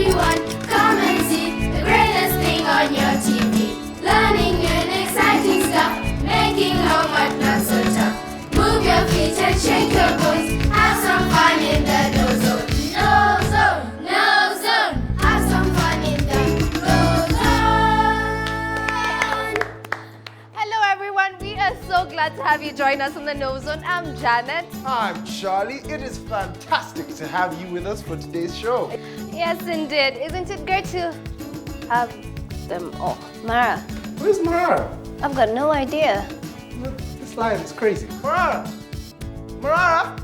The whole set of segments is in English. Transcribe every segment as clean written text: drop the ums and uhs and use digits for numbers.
everyone, come and see the greatest thing on your TV. Learning and exciting stuff, making homework not so tough. Move your feet and shake your bones, have some fun in the KnowZone. KnowZone, KnowZone, have some fun in the KnowZone. Hello everyone, we are so glad to have you join us on the KnowZone. I'm Janet. I'm Charlie. It is fantastic to have you with us for today's show. Yes indeed, isn't it great to have them all? Mara, Where's Marara? I've got no idea. This lion is crazy. Marara! Marara!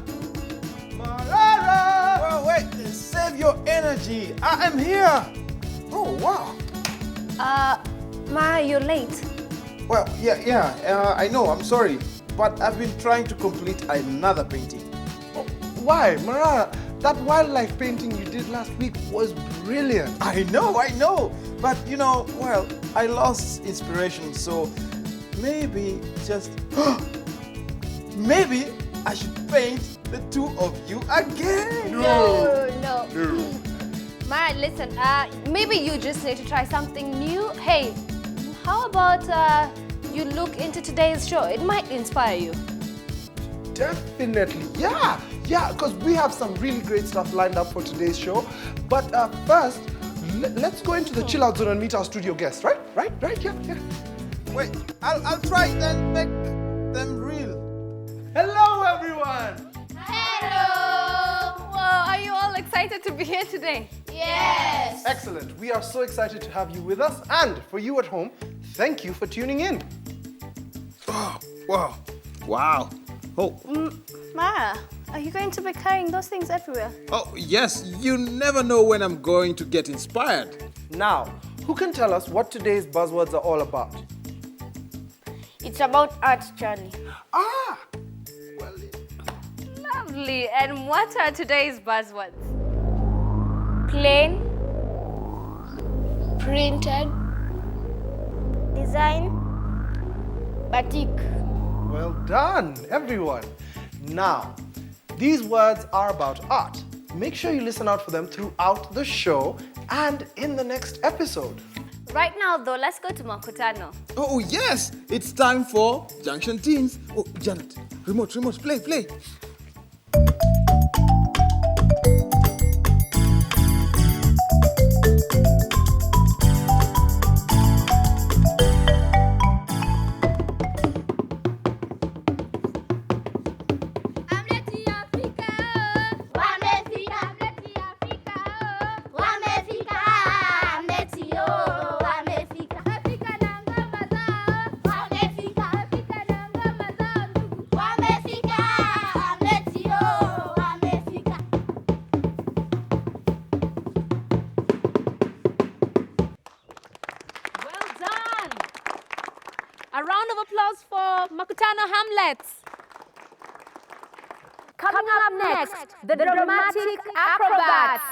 Marara! Oh, wait, save your energy. I am here. Oh, wow. Mara, you're late. Well, I know, I'm sorry. But I've been trying to complete another painting. Oh, why? Marara, that wildlife painting you did last week was brilliant. I know. But, well, I lost inspiration, so maybe maybe I should paint the two of you again. No. Mara, listen, maybe you just need to try something new. Hey, how about you look into today's show? It might inspire you. Definitely, yeah, because we have some really great stuff lined up for today's show. But first, let's go into the chill out zone and meet our studio guests, right? Yeah. Wait, I'll try and make them real. Hello, everyone. Hello. Wow, are you all excited to be here today? Yes. Excellent. We are so excited to have you with us. And for you at home, thank you for tuning in. Oh, wow. Oh, Mara, are you going to be carrying those things everywhere? oh, yes, you never know when I'm going to get inspired. Now, who can tell us what today's buzzwords are all about? It's about art, Charlie. Ah, well, Lovely. And what are today's buzzwords? Plain, printed, design, batik. well done, everyone. Now, these words are about art. Make sure you listen out for them throughout the show and in the next episode. Right now, though, let's go to Makutano. Oh, yes, it's time for Junction Teens. Oh, Janet, remote, play. Well done. A round of applause for Makutano Hamlets. Coming up next, the dramatic acrobats.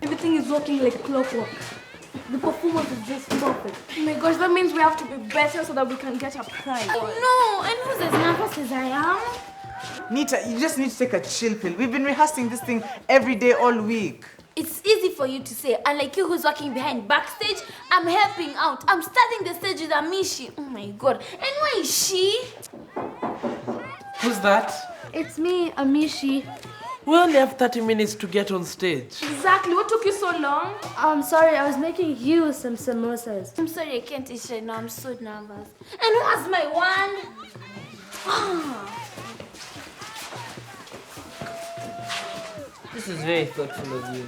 Everything is working like clockwork. The performance is just perfect. Oh my gosh, that means we have to be better so that we can get a prize. No, and who's as nervous as I am? Nita, you just need to take a chill pill. We've been rehearsing this thing every day all week. It's easy for you to say, unlike you who's working behind backstage, I'm helping out. I'm starting the stage with Amishi. Oh my god. And where is she? Who's that? It's me, Amishi. We only have 30 minutes to get on stage. Exactly. What took you so long? I'm sorry, I was making you some samosas. I'm sorry I can't eat right now. I'm so nervous. And who has my wand? This is very thoughtful of you.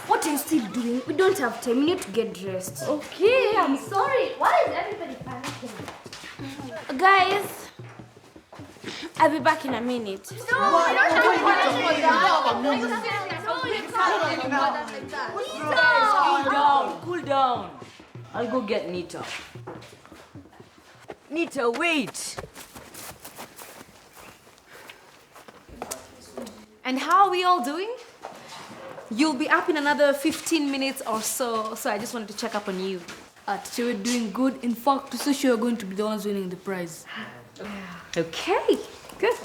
What are you still doing? We don't have time. We need to get dressed. Okay, I'm sorry. Why is everybody panicking? Guys, I'll be back in a minute. Cool down. I'll go get Nita. Nita, wait. And how are we all doing? You'll be up in another 15 minutes or so, so I just wanted to check up on you. Teacher, we're doing good. In fact, so sure you're going to be the ones winning the prize. Okay, good.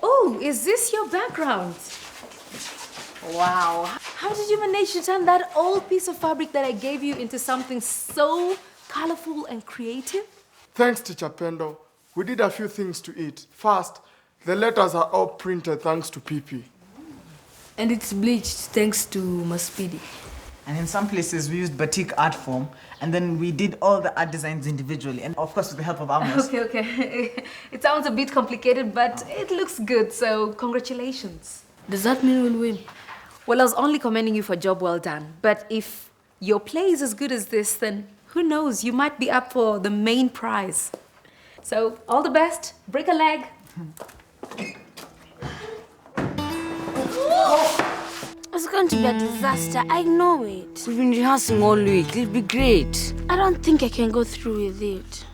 Oh, is this your background? Wow. How did you manage to turn that old piece of fabric that I gave you into something so colorful and creative? Thanks, Teacher Pendo. We did a few things to it. First, the letters are all printed thanks to PP. And it's bleached thanks to Maspidi. And in some places, we used batik art form, and then we did all the art designs individually, and of course with the help of Amos. Okay. It sounds a bit complicated, but it looks good, so congratulations. Does that mean we'll win? Well, I was only commending you for a job well done, but if your play is as good as this, then who knows, you might be up for the main prize. So, all the best, break a leg. It's going to be a disaster, I know it. We've been rehearsing all week. It'll be great. I don't think I can go through with it.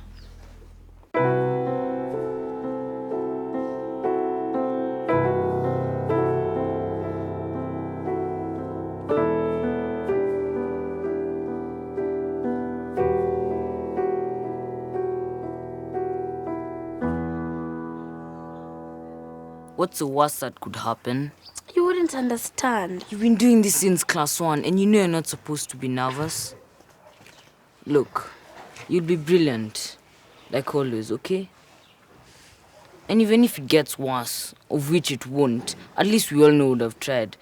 What's the worst that could happen? You wouldn't understand. You've been doing this since class 1 and you know you're not supposed to be nervous. Look, you'll be brilliant, like always, okay? And even if it gets worse, of which it won't, at least we all know we'd have tried.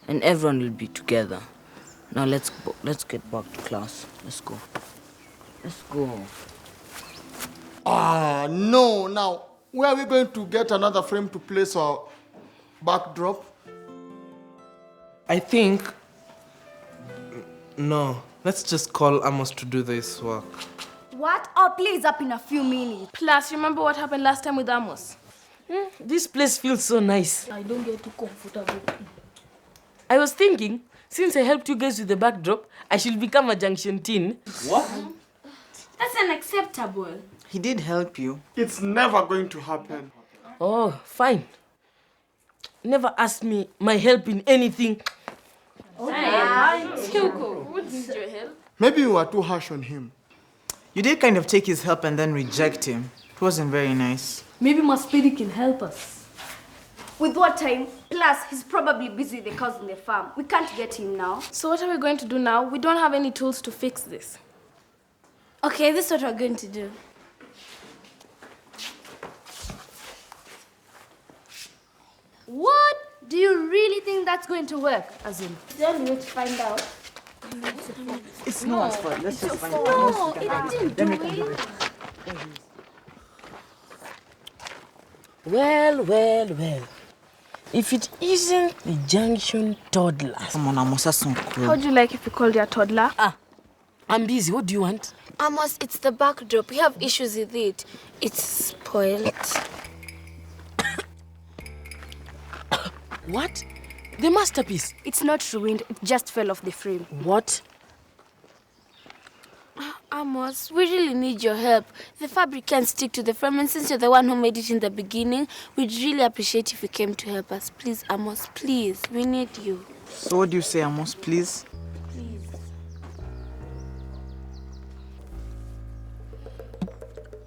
And everyone will be together. Now let's get back to class. Let's go. Let's go. No, now, where are we going to get another frame to place our backdrop? I think... No, let's just call Amos to do this work. What? Our play is up in a few minutes. Plus, remember what happened last time with Amos? This place feels so nice. I don't get too comfortable. I was thinking, since I helped you guys with the backdrop, I should become a Junction teen. What? That's unacceptable. He did help you. It's never going to happen. Oh, fine. Never ask me my help in anything. Maybe you were too harsh on him. You did kind of take his help and then reject him. It wasn't very nice. Maybe Maspidi can help us. With what time? Plus, he's probably busy with the cows on the farm. We can't get him now. So what are we going to do now? We don't have any tools to fix this. Okay, this is what we're going to do. What? Do you really think that's going to work? As in? The only way to find out. It's no one's fault. Let's just find out. No, it didn't do it. Well. If it isn't the Junction toddler. Come on, Amos, that's not cool. How'd you like if you called you a toddler? I'm busy. What do you want? Amos, it's the backdrop. We have issues with it. It's spoiled. What? The masterpiece? It's not ruined. It just fell off the frame. What? Amos, we really need your help. The fabric can't stick to the frame, and since you're the one who made it in the beginning, we'd really appreciate if you came to help us. Please, Amos, please. We need you. So what do you say, Amos, please? Please.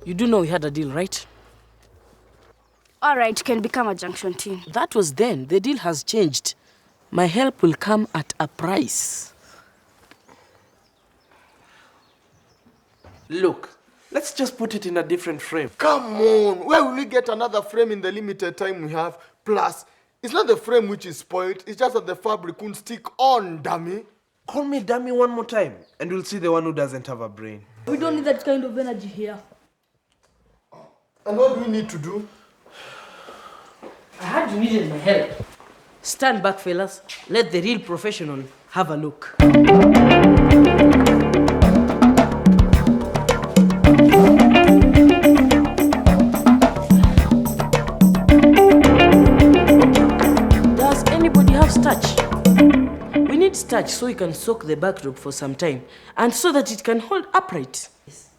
You do know we had a deal, right? All right, you can become a Junction team. That was then. The deal has changed. My help will come at a price. Look, let's just put it in a different frame. Come on, where will we get another frame in the limited time we have? Plus, it's not the frame which is spoiled, it's just that the fabric won't stick on, dummy. Call me dummy one more time, and we'll see the one who doesn't have a brain. We don't need that kind of energy here. And what do we need to do? I heard you needed my help. Stand back, fellas. Let the real professional have a look. Does anybody have starch? We need starch so we can soak the backdrop for some time and so that it can hold upright.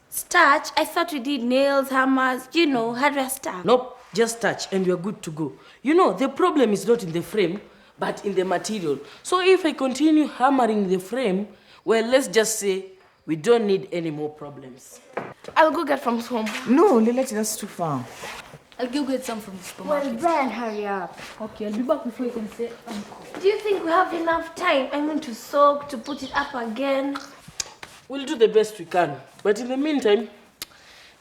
Starch? I thought we did nails, hammers, hardware stuff. Nope. Just touch and you're good to go. You know, the problem is not in the frame, but in the material. So if I continue hammering the frame, well, let's just say we don't need any more problems. I'll go get from home. No, Lilette, that's too far. I'll go get some from the supermarket. Well, Brian, hurry up. Okay, I'll be back before you can say uncle. Do you think we have enough time? I mean, to soak, to put it up again? We'll do the best we can. But in the meantime,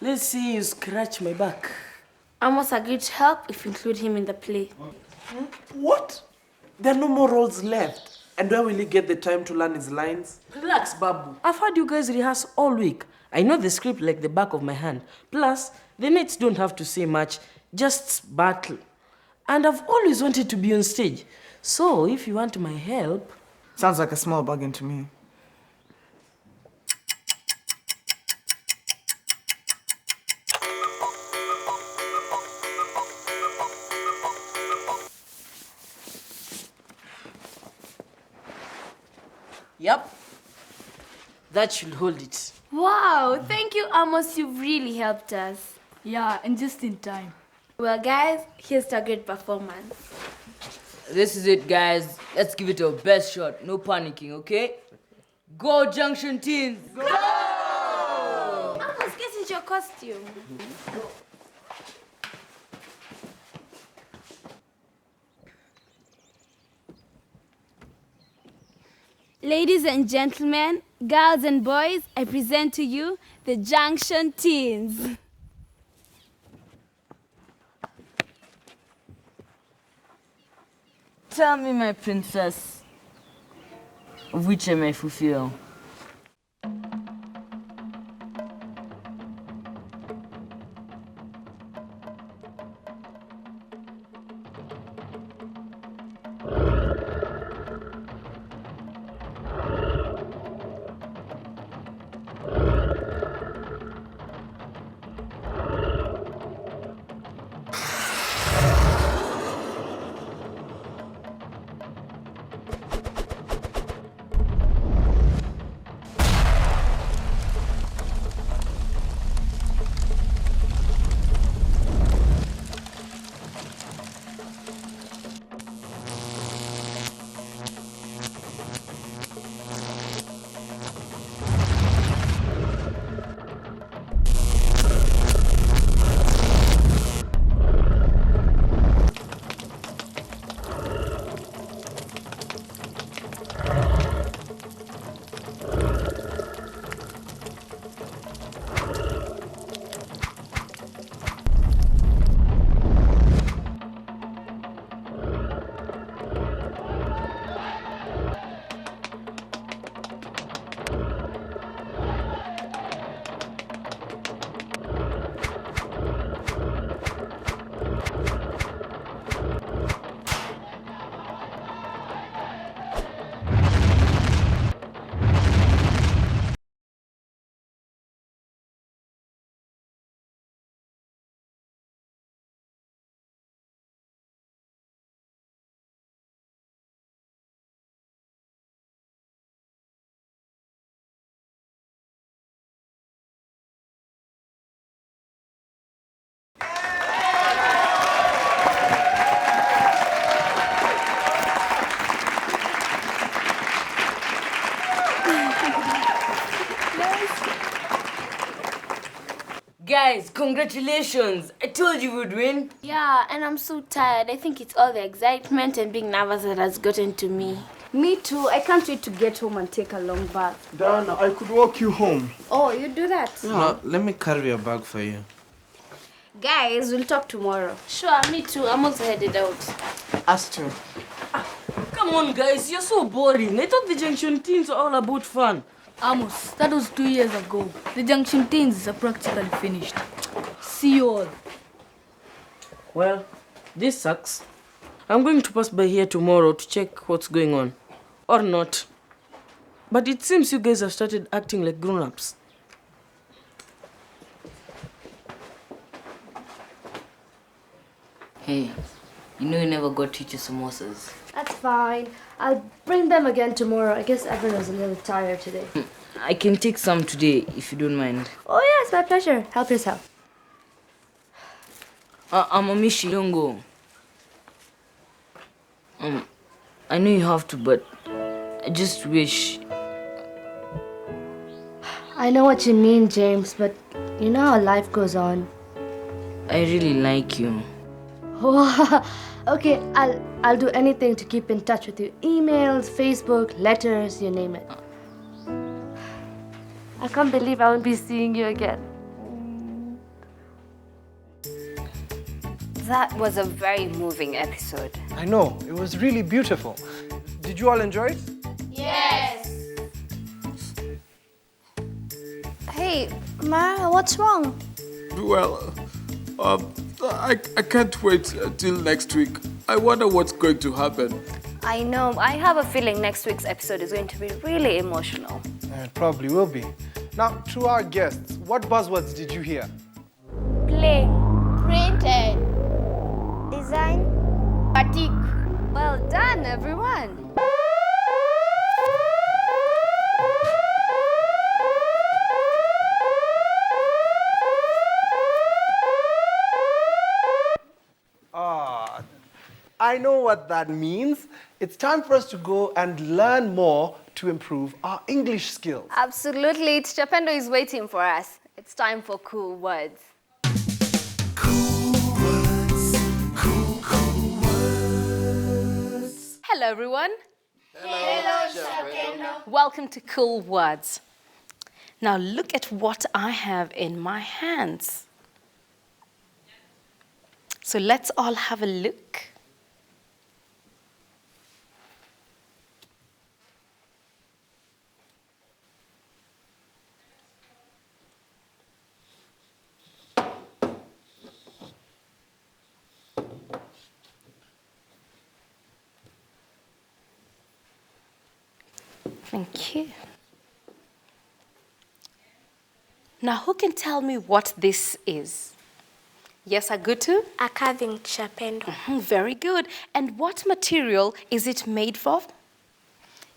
let's see you scratch my back. Amos agreed to help if we include him in the play. What? There are no more roles left. And where will he get the time to learn his lines? Relax, Babu. I've had you guys rehearse all week. I know the script like the back of my hand. Plus, the mates don't have to say much, just battle. And I've always wanted to be on stage. So, if you want my help... Sounds like a small bargain to me. Yep. That should hold it. Wow, thank you, Amos. You've really helped us. Yeah, and just in time. Well, guys, here's to a great performance. This is it, guys. Let's give it our best shot. No panicking, okay? Go, Junction teens! Go! Amos, get into your costume. Ladies and gentlemen, girls and boys, I present to you the Junction Teens. Tell me, my princess, which I may fulfill. Guys, congratulations! I told you we'd win. Yeah, and I'm so tired. I think it's all the excitement and being nervous that has gotten to me. Me too. I can't wait to get home and take a long bath. Diana, I could walk you home. Oh, you do that? No, let me carry your bag for you. Guys, we'll talk tomorrow. Sure, me too. I'm also headed out. Us too. Come on, guys, you're so boring. I thought the Junction Teens were all about fun. Amos, that was 2 years ago. The Junction Teens are practically finished. See you all. Well, this sucks. I'm going to pass by here tomorrow to check what's going on. Or not. But it seems you guys have started acting like grown-ups. Hey, you know you never got to eat your samosas. That's fine. I'll bring them again tomorrow. I guess everyone was a little tired today. I can take some today, if you don't mind. Oh, yes, my pleasure. Help yourself. Amishi, don't go. I know you have to, but I just wish. I know what you mean, James, but you know how life goes on. I really like you. Oh, okay, I'll do anything to keep in touch with you. Emails, Facebook, letters, you name it. I can't believe I won't be seeing you again. That was a very moving episode. I know, it was really beautiful. Did you all enjoy it? Yes. Hey, Mara, what's wrong? Well, I can't wait till next week. I wonder what's going to happen. I know. I have a feeling next week's episode is going to be really emotional. It probably will be. Now, to our guests, what buzzwords did you hear? Play. Printed. Design. Batik. Well done, everyone. I know what that means. It's time for us to go and learn more to improve our English skills. Absolutely. Chapendo is waiting for us. It's time for cool words. Hello, everyone. Hello, Chapendo. Welcome to Cool Words. Now look at what I have in my hands. So let's all have a look. Thank you. Now, who can tell me what this is? Yes, Agutu? A carving, Chapendo. Very good. And what material is it made of?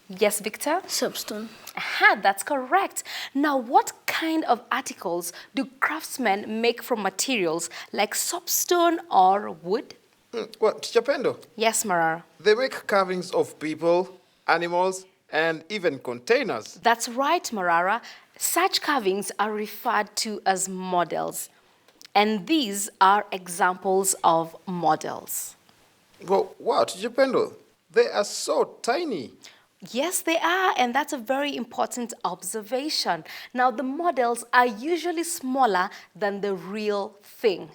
Yes, Victor? Soapstone. Aha, that's correct. Now, what kind of articles do craftsmen make from materials like soapstone or wood? Well, Teacher Pendo, Yes, Marara. they make carvings of people, animals, and even containers. That's right, Marara. Such carvings are referred to as models. And these are examples of models. Well, wow, Teacher Pendo, they are so tiny. Yes, they are, and that's a very important observation. Now, the models are usually smaller than the real thing.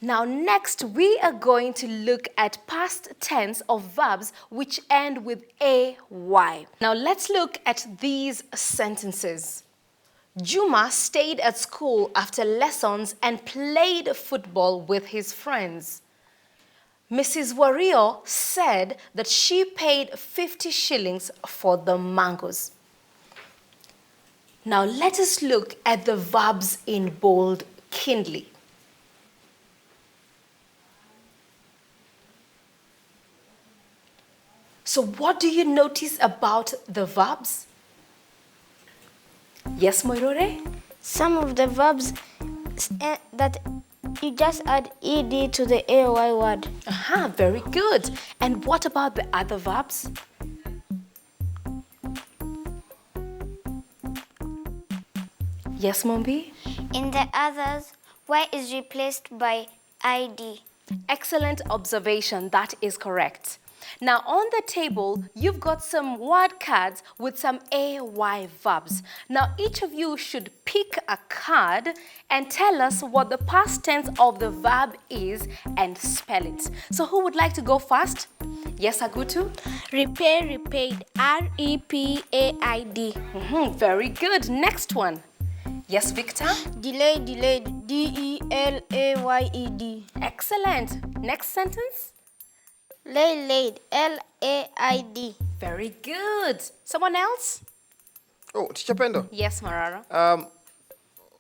Now, next, we are going to look at past tense of verbs which end with AY. Now, let's look at these sentences. Juma stayed at school after lessons and played football with his friends. Mrs. Wario said that she paid 50 shillings for the mangoes. Now, let us look at the verbs in bold kindly. So what do you notice about the verbs? Yes, Moirore? Some of the verbs that you just add ed to the AOY word. Aha, very good. And what about the other verbs? Yes, Mombi? In the others, Y is replaced by ID. Excellent observation. That is correct. Now, on the table, you've got some word cards with some AY verbs. Now, each of you should pick a card and tell us what the past tense of the verb is and spell it. So, who would like to go first? Yes, Agutu? Repay, repaid. REPAID. Very good. Next one. Yes, Victor? Delay, delayed. DELAYED. Excellent. Next sentence? Lay, laid. LAID. Very good. Someone else? Oh, Teacher Pendo. Yes, Marara.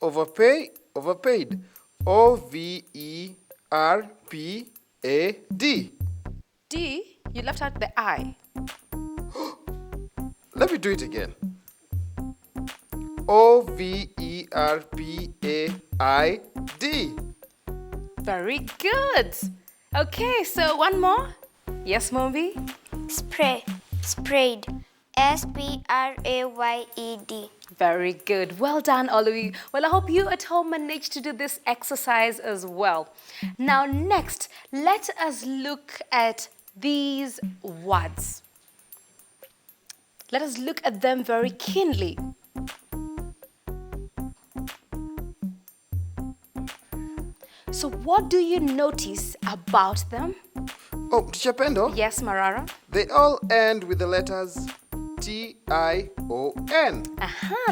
Overpay, overpaid. OVERPAD. D, you left out the I. Let me do it again. OVERPAID. Very good. Okay, so one more. Yes, Mombi? Spray. Sprayed. S-P-R-A-Y-E-D. Very good. Well done, all of you. Well, I hope you at home managed to do this exercise as well. Now, next, let us look at these words. Let us look at them very keenly. So what do you notice about them? Oh, Teacher Pendo? Yes, Marara? They all end with the letters T-I-O-N.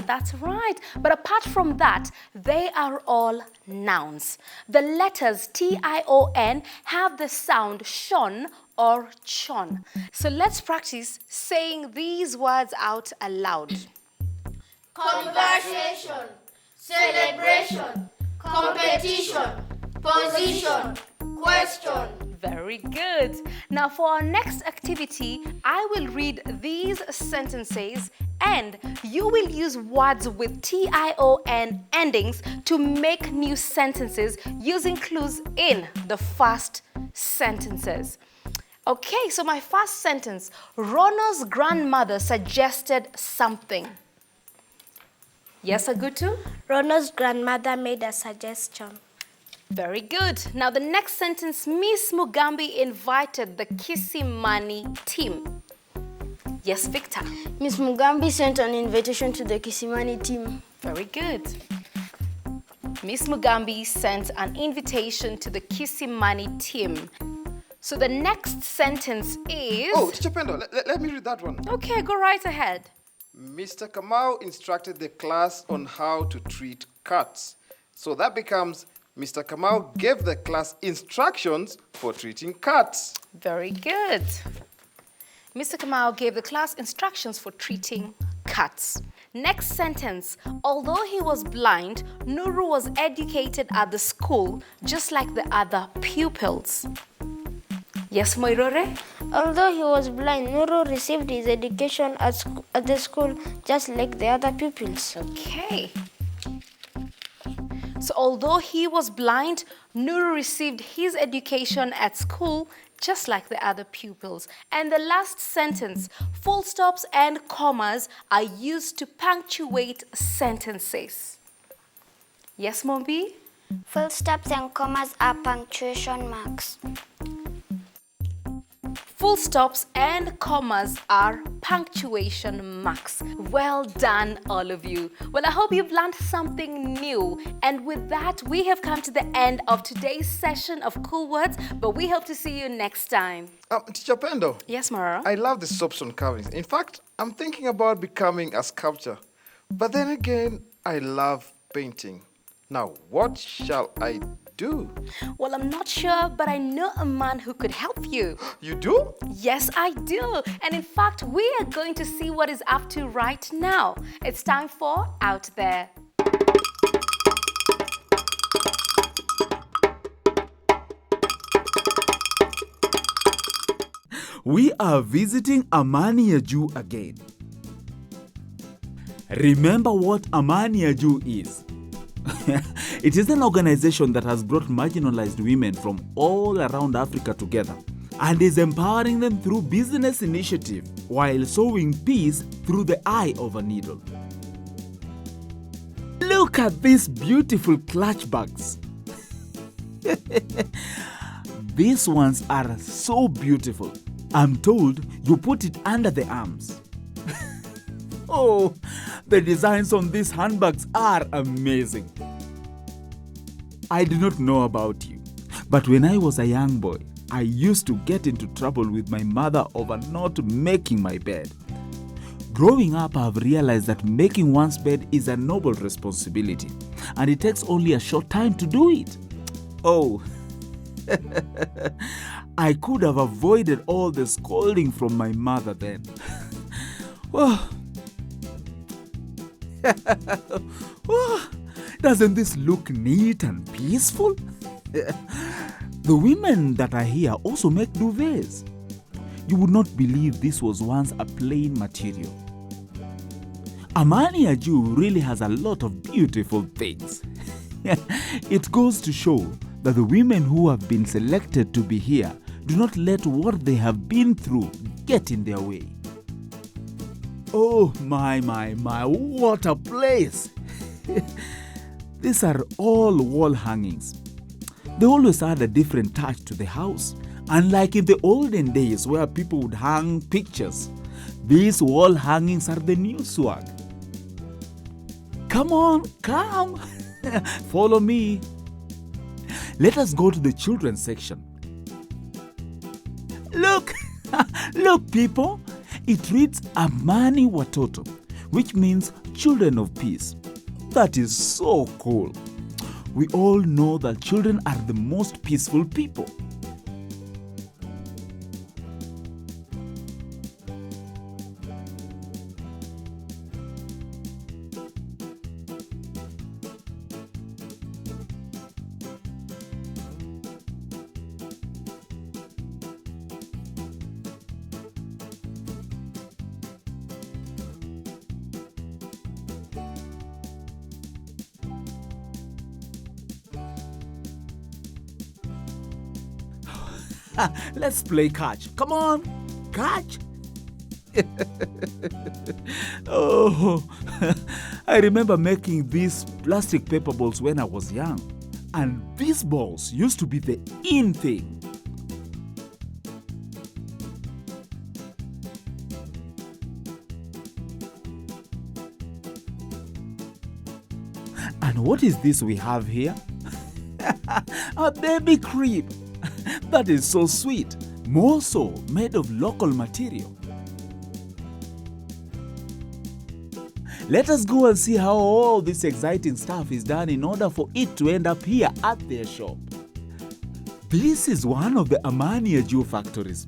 That's right. But apart from that, they are all nouns. The letters T-I-O-N have the sound shon or tion. So let's practice saying these words out aloud. Conversation, celebration, competition, position, question. Very good. Now for our next activity, I will read these sentences and you will use words with T-I-O-N endings to make new sentences using clues in the first sentences. Okay, so my first sentence, Rono's grandmother suggested something. Yes, Agutu? Rono's grandmother made a suggestion. Very good. Now the next sentence, Miss Mugambi invited the Kisimani team. Yes, Victor? Miss Mugambi sent an invitation to the Kisimani team. Very good. Miss Mugambi sent an invitation to the Kisimani team. So the next sentence is... Oh, Teacher Pendo, let me read that one. Okay, go right ahead. Mr. Kamau instructed the class on how to treat cats. So that becomes... Mr. Kamau gave the class instructions for treating cats. Very good. Mr. Kamau gave the class instructions for treating cats. Next sentence. Although he was blind, Nuru was educated at the school just like the other pupils. Yes, Moirore? Although he was blind, Nuru received his education at the school just like the other pupils. Okay. So although he was blind, Nuru received his education at school just like the other pupils. And the last sentence, full stops and commas are used to punctuate sentences. Yes, Mombi? Full stops and commas are punctuation marks. Full stops and commas are punctuation marks. Well done, all of you. Well, I hope you've learned something new. And with that, we have come to the end of today's session of Cool Words, but we hope to see you next time. Teacher Pendo. Yes, Mara? I love the soapstone carvings. In fact, I'm thinking about becoming a sculptor. But then again, I love painting. Now, what shall I do? Well, I'm not sure, but I know a man who could help you. You do? Yes, I do. And in fact, we are going to see what he's up to right now. It's time for Out There. We are visiting Amani again. Remember what Amani is? It is an organization that has brought marginalized women from all around Africa together and is empowering them through business initiative while sowing peace through the eye of a needle. Look at these beautiful clutch bags. These ones are so beautiful. I'm told you put it under the arms. Oh, the designs on these handbags are amazing. I do not know about you, but when I was a young boy, I used to get into trouble with my mother over not making my bed. Growing up, I've realized that making one's bed is a noble responsibility, and it takes only a short time to do it. Oh, I could have avoided all the scolding from my mother then. Oh. Oh, doesn't this look neat and peaceful? The women that are here also make duvets. You would not believe this was once a plain material. Amani really has a lot of beautiful things. It goes to show that the women who have been selected to be here do not let what they have been through get in their way. Oh my, what a place! These are all wall hangings. They always add a different touch to the house. Unlike in the olden days where people would hang pictures, these wall hangings are the new swag. Come on, come! Follow me. Let us go to the children's section. Look! Look, people! It reads Amani Watoto, which means children of peace. That is so cool. We all know that children are the most peaceful people. Let's play catch. Come on, catch. Oh, I remember making these plastic paper balls when I was young. And these balls used to be the in thing. And what is this we have here? A baby crib. That is so sweet. More so, made of local material. Let us go and see how all this exciting stuff is done in order for it to end up here at their shop. This is one of the Amani factories.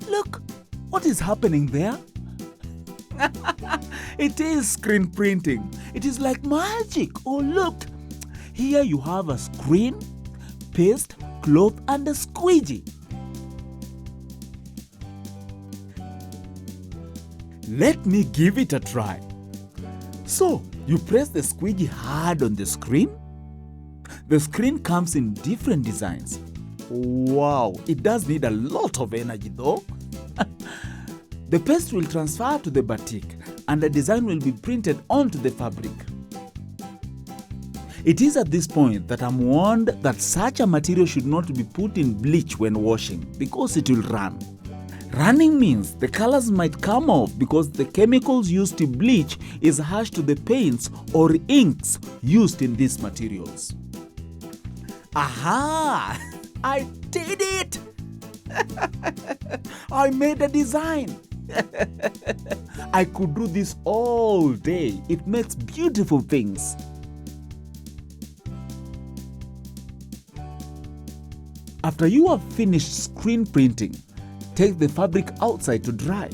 Look, what is happening there? It is screen printing. It is like magic. Oh, look. Here you have a screen, paste, cloth and a squeegee. Let me give it a try. So, you press the squeegee hard on the screen. The screen comes in different designs. Wow, it does need a lot of energy though. The paste will transfer to the batik and the design will be printed onto the fabric. It is at this point that I'm warned that such a material should not be put in bleach when washing because it will run. Running means the colors might come off because the chemicals used to bleach is harsh to the paints or inks used in these materials. Aha! I did it! I made a design. I could do this all day. It makes beautiful things. After you have finished screen printing, take the fabric outside to dry.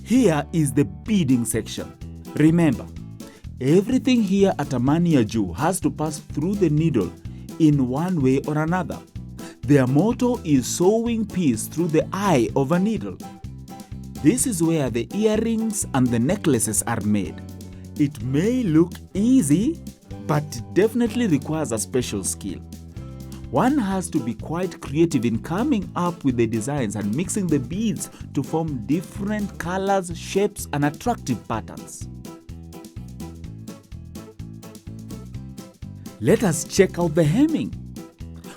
Here is the beading section. Remember, everything here at Amani has to pass through the needle in one way or another. Their motto is sewing peace through the eye of a needle. This is where the earrings and the necklaces are made. It may look easy, but it definitely requires a special skill. One has to be quite creative in coming up with the designs and mixing the beads to form different colors, shapes, and attractive patterns. Let us check out the hemming.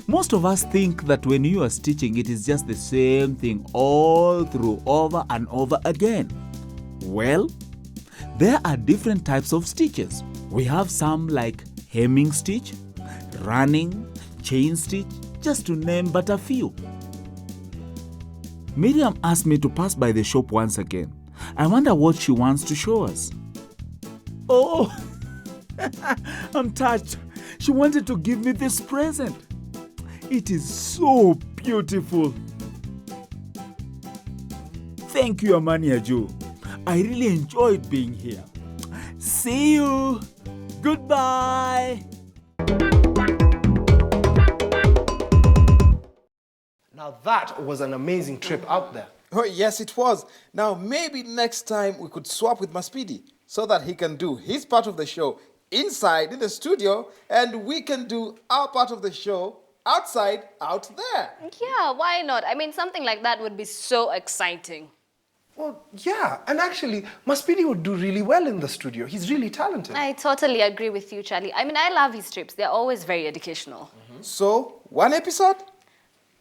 Most of us think that when you are stitching, it is just the same thing all through over and over again. Well, there are different types of stitches. We have some like hemming stitch, running, chain stitch, just to name but a few. Miriam asked me to pass by the shop once again. I wonder what she wants to show us. Oh, I'm touched. She wanted to give me this present. It is so beautiful. Thank you, Amani. I really enjoyed being here. See you. Goodbye. Now that was an amazing trip out there. Oh, yes, it was. Now, maybe next time we could swap with Maspidi. so that he can do his part of the show inside in the studio, and we can do our part of the show outside out there. Yeah, why not? I mean, something like that would be so exciting. Well, yeah, and actually, Maspidi would do really well in the studio. He's really talented. I totally agree with you, Charlie. I mean, I love his trips. They're always very educational. So, one episode?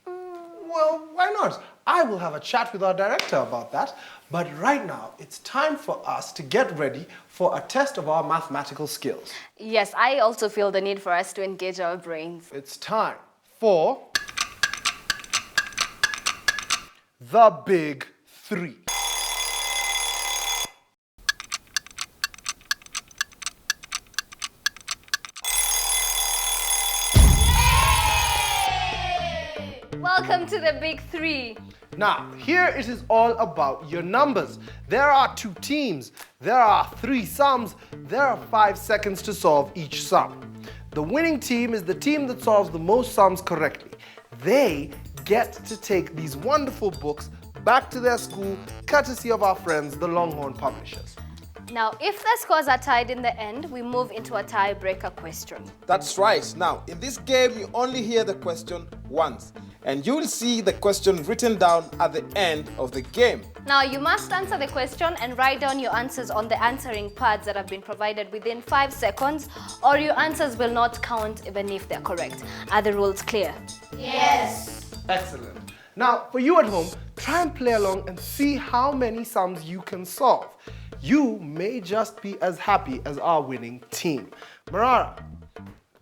Well, why not? I will have a chat with our director about that. But right now, it's time for us to get ready for a test of our mathematical skills. Yes, I also feel the need for us to engage our brains. It's time for the Big Three. Welcome to the Big Three. Now, here it is all about your numbers. There are 2 teams, there are 3 sums, there are 5 seconds to solve each sum. The winning team is the team that solves the most sums correctly. They get to take these wonderful books back to their school, courtesy of our friends, the Longhorn Publishers. Now, if the scores are tied in the end, we move into a tiebreaker question. That's right. Now, in this game, you only hear the question once, and you will see the question written down at the end of the game. Now, you must answer the question and write down your answers on the answering pads that have been provided within 5 seconds, or your answers will not count even if they're correct. Are the rules clear? Yes. Excellent. Now, for you at home, try and play along and see how many sums you can solve. You may just be as happy as our winning team. Marara,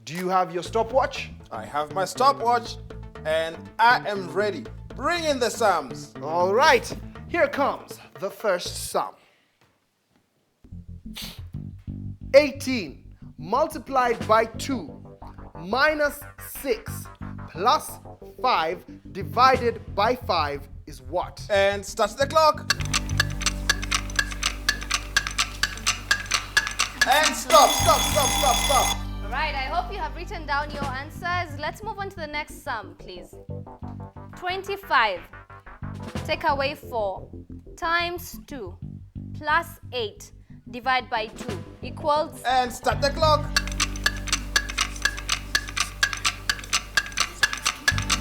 do you have your stopwatch? I have my stopwatch, and I am ready. Bring in the sums. All right, here comes the first sum. 18 multiplied by 2 minus 6 plus 5 divided by 5 is what? And start the clock. And stop. All right, I hope you have written down your answers. Let's move on to the next sum, please. 25, take away 4, times 2, plus 8, divide by 2, equals... And start the clock.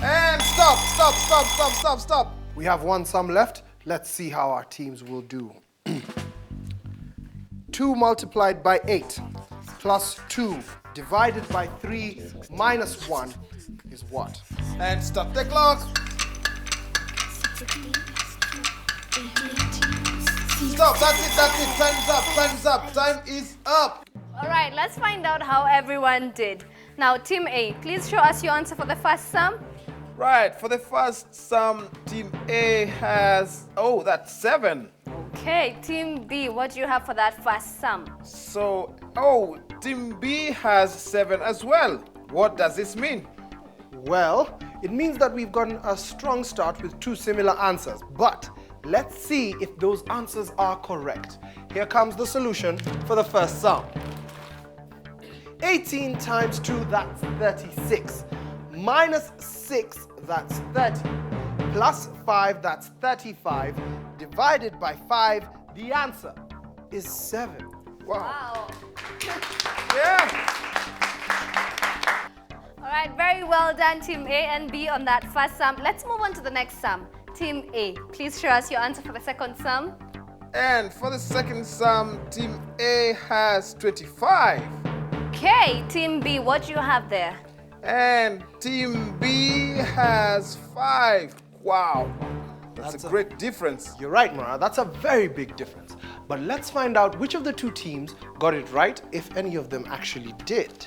And stop. We have one sum left. Let's see how our teams will do. 2 multiplied by 8 plus 2 divided by 3 minus 1 is what? And stop the clock. Stop, that's it. Time's up. Time is up. All right, let's find out how everyone did. Now, Team A, please show us your answer for the first sum. Right, for the first sum, Team A has, that's 7. Okay, Team B, what do you have for that first sum? So, Team B has 7 as well. What does this mean? Well, it means that we've gotten a strong start with 2 similar answers, but let's see if those answers are correct. Here comes the solution for the first sum. 18 times 2, that's 36. Minus 6, that's 30. Plus 5, that's 35. Divided by 5, the answer is 7. Wow. Yeah. All right, very well done, Team A and B on that first sum. Let's move on to the next sum. Team A, please show us your answer for the second sum. And for the second sum, Team A has 25. Okay, Team B, what do you have there? And Team B has 5. Wow, that's a great difference. You're right, Mara, that's a very big difference. But let's find out which of the 2 teams got it right, if any of them actually did.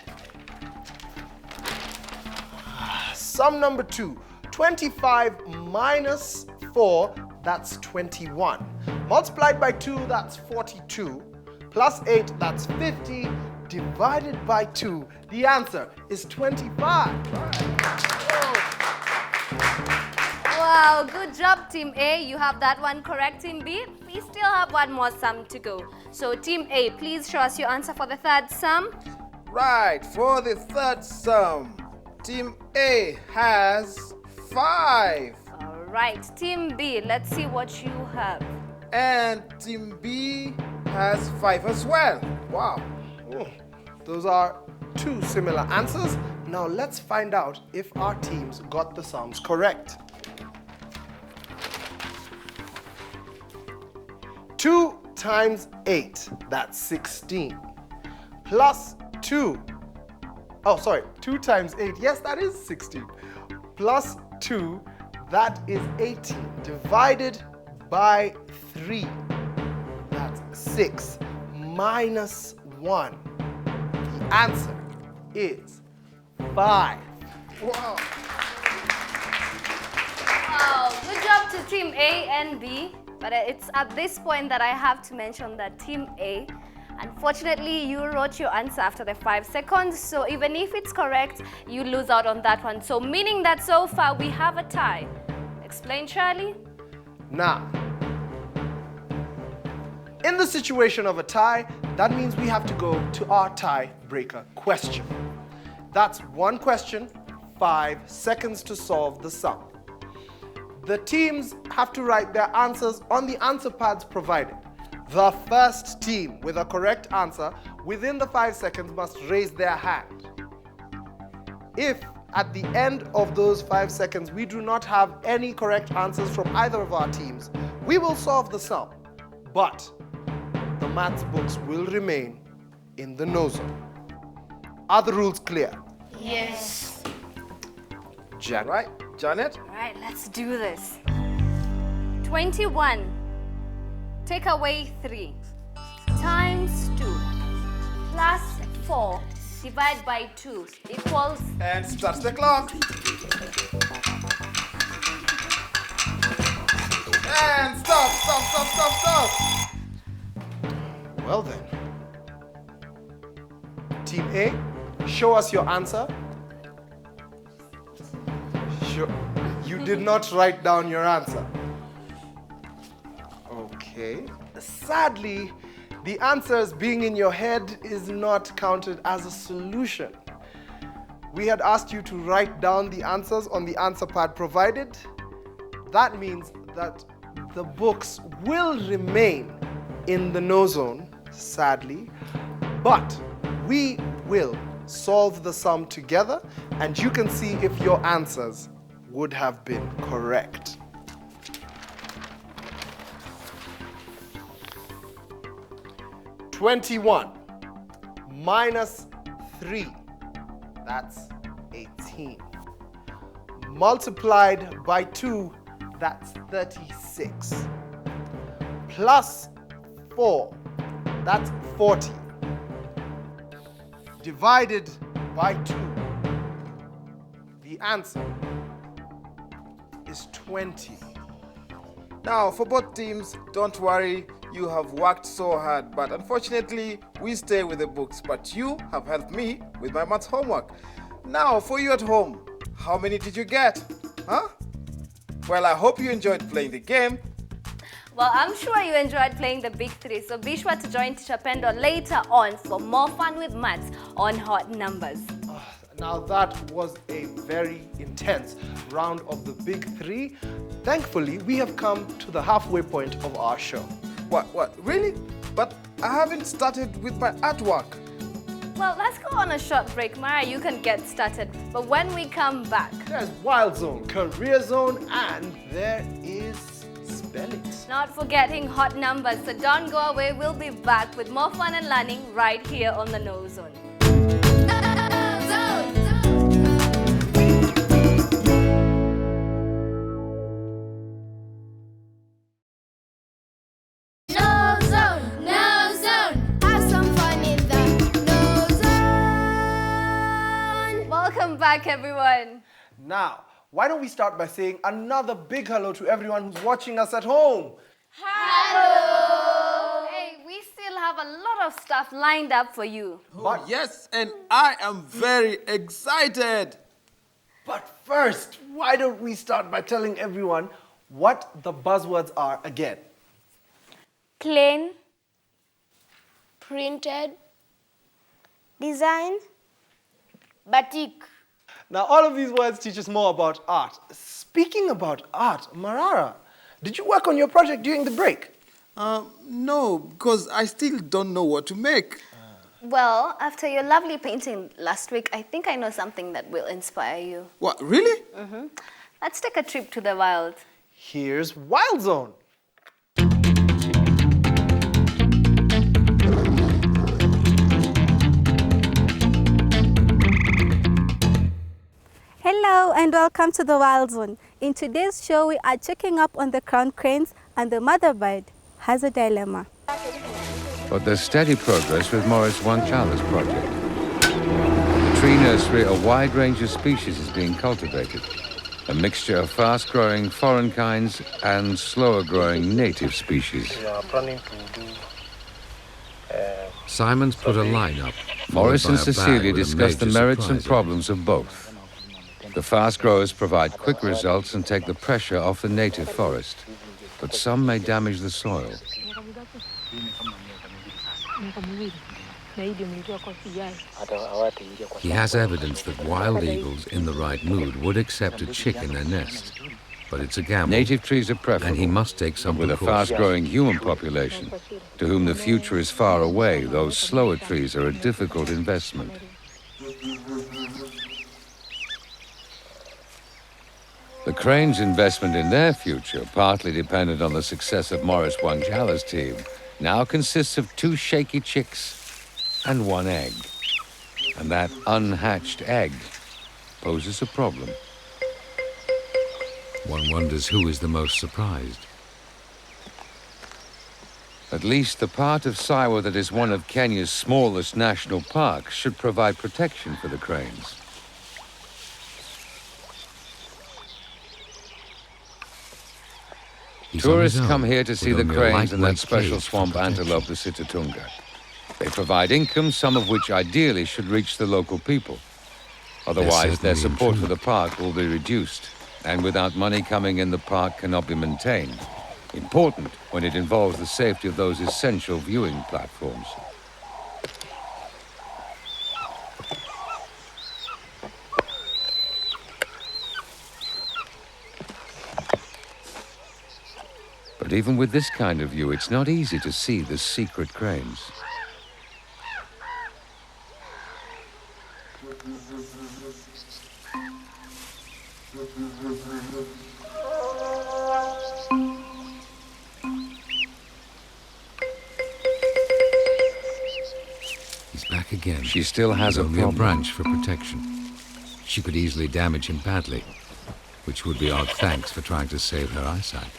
Sum number 2, 25 minus 4, that's 21. Multiplied by 2, that's 42. Plus 8, that's 50. Divided by 2, the answer is 25. Wow, good job, Team A. You have that one correct, Team B. We still have one more sum to go. So, Team A, please show us your answer for the third sum. Right, for the third sum, Team A has 5. All right, Team B, let's see what you have. And Team B has 5 as well. Wow. Oh, those are 2 similar answers. Now let's find out if our teams got the sums correct. 2 times 8, that's 16. Plus 2. Oh, sorry, 2 times 8, yes, that is 16. Plus 2, that is 18. Divided by 3, that's 6. Minus 1. The answer is 5. Wow, good job to Team A and B. But it's at this point that I have to mention that Team A, unfortunately, you wrote your answer after the 5 seconds. So even if it's correct, you lose out on that one. So meaning that so far we have a tie. Explain, Charlie? Now, in the situation of a tie, that means we have to go to our tiebreaker question. That's 1 question, 5 seconds to solve the sum. The teams have to write their answers on the answer pads provided. The first team with a correct answer within the 5 seconds must raise their hand. If at the end of those 5 seconds we do not have any correct answers from either of our teams, we will solve the sum. But the maths books will remain in the KnowZone. Are the rules clear? Yes. Janet. Right, Janet? All right, let's do this. 21. Take away 3. Times 2. Plus 4. Divide by 2. Equals... And starts the clock. And stop. Well then. Team A, show us your answer. You did not write down your answer. Okay. Sadly, the answers being in your head is not counted as a solution. We had asked you to write down the answers on the answer pad provided. That means that the books will remain in the KnowZone, sadly, but we will solve the sum together and you can see if your answers would have been correct. (21) minus 3, that's 18. Multiplied by 2, that's 36. Plus 4, that's 40. Divided by 2, the answer is 20. Now, for both teams, don't worry. You have worked so hard, but unfortunately, we stay with the books. But you have helped me with my maths homework. Now, for you at home, how many did you get? Huh? Well, I hope you enjoyed playing the game. Well, I'm sure you enjoyed playing the big 3, so be sure to join Teacher Pendo later on for more fun with maths on Hot Numbers. Now that was a very intense round of the big 3. Thankfully, we have come to the halfway point of our show. What, really? But I haven't started with my artwork. Well, let's go on a short break. Mara, you can get started. But when we come back... There's Wild Zone, Career Zone, and there is Spell It. Not forgetting Hot Numbers. So don't go away. We'll be back with more fun and learning right here on the KnowZone. Back, everyone. Now, why don't we start by saying another big hello to everyone who's watching us at home. Hello. Hey, we still have a lot of stuff lined up for you. Oh, yes, and I am very excited. But first, why don't we start by telling everyone what the buzzwords are again? Plain, printed, design, batik. Now, all of these words teach us more about art. Speaking about art, Marara, did you work on your project during the break? No, because I still don't know what to make. Well, after your lovely painting last week, I think I know something that will inspire you. What, really? Mm-hmm. Let's take a trip to the wild. Here's Wild Zone. Hello and welcome to the Wild Zone. In today's show, we are checking up on the crown cranes, and the mother bird has a dilemma. But there's steady progress with Morris Wanchala's project. At the tree nursery, a wide range of species is being cultivated. A mixture of fast-growing foreign kinds and slower-growing native species. We are planning to do Simon's put a line up. Morris and Cecilia discuss the merits and problems of both. The fast growers provide quick results and take the pressure off the native forest, but some may damage the soil. He has evidence that wild eagles in the right mood would accept a chick in their nest, but it's a gamble. Native trees are preferable, and he must take some with a fast-growing human population, to whom the future is far away. Those slower trees are a difficult investment. The cranes' investment in their future, partly dependent on the success of Morris Wanchala's team, now consists of 2 shaky chicks and 1 egg. And that unhatched egg poses a problem. One wonders who is the most surprised. At least the part of Saiwa that is one of Kenya's smallest national parks should provide protection for the cranes. Tourists come here to see the cranes and that special swamp antelope, the Sitatunga. They provide income, some of which ideally should reach the local people. Otherwise, their support for the park will be reduced, and without money coming in, the park cannot be maintained. Important when it involves the safety of those essential viewing platforms. But even with this kind of view, it's not easy to see the secret cranes. He's back again. She still has only a branch for protection. She could easily damage him badly, which would be odd thanks for trying to save her eyesight.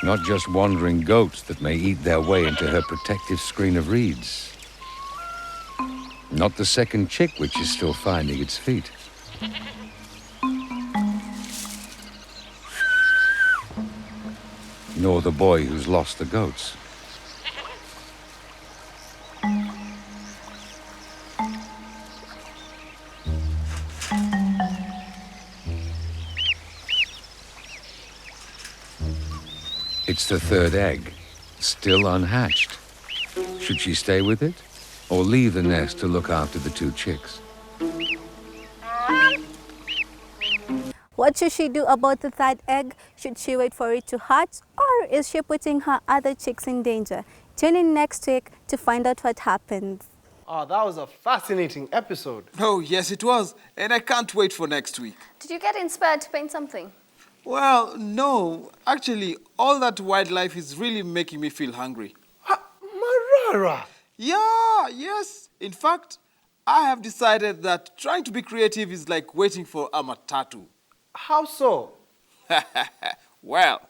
Not just wandering goats that may eat their way into her protective screen of reeds. Not the second chick, which is still finding its feet. Nor the boy who's lost the goats. It's the third egg, still unhatched. Should she stay with it, or leave the nest to look after the 2 chicks? What should she do about the third egg? Should she wait for it to hatch, or is she putting her other chicks in danger? Tune in next week to find out what happens. Oh, that was a fascinating episode. Oh, yes, it was. And I can't wait for next week. Did you get inspired to paint something? Well, no. Actually, all that wildlife is really making me feel hungry. Marara! Yeah, yes. In fact, I have decided that trying to be creative is like waiting for a matatu. How so? Well,